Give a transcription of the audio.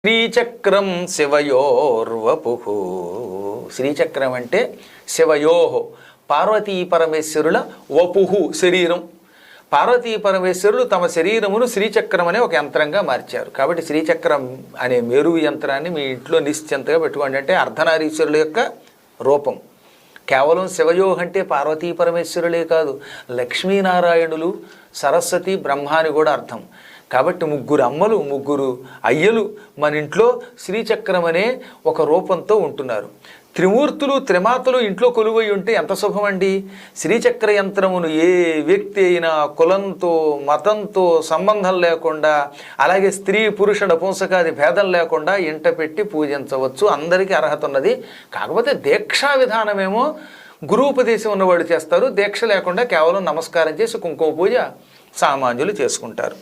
శ్రీచక్రం శివయోర్వపు. శ్రీచక్రం అంటే శివయోహో పార్వతీ పరమేశ్వరుల వపుహు శరీరం. పార్వతీ పరమేశ్వరులు తమ శరీరమును శ్రీచక్రం అనే ఒక యంత్రంగా మార్చారు. కాబట్టి శ్రీచక్రం అనే మేరువు యంత్రాన్ని మీ ఇంట్లో నిశ్చింతగా పెట్టుకోండి. అంటే అర్ధనారీశ్వరుల యొక్క రూపం. కేవలం శివయోహ అంటే పార్వతీ పరమేశ్వరులే కాదు, లక్ష్మీనారాయణులు, సరస్వతి, బ్రహ్మ అని కూడా అర్థం. కాబట్టి ముగ్గురు అమ్మలు, ముగ్గురు అయ్యలు మన ఇంట్లో శ్రీచక్రం అనే ఒక రూపంతో ఉంటున్నారు. త్రిమూర్తులు, త్రిమాతలు ఇంట్లో కొలువై ఉంటే ఎంత శుభం అండి. శ్రీచక్ర యంత్రమును ఏ వ్యక్తి అయినా కులంతో, మతంతో సంబంధం లేకుండా, అలాగే స్త్రీ పురుష నపుంసకాది భేదం లేకుండా ఇంట పెట్టి పూజించవచ్చు. అందరికీ అర్హత ఉన్నది. కాకపోతే దీక్షా విధానమేమో గురూపదేశం ఉన్నవాడు చేస్తారు. దీక్ష లేకుండా కేవలం నమస్కారం చేసి కుంకుమ పూజ సామాన్యులు చేసుకుంటారు.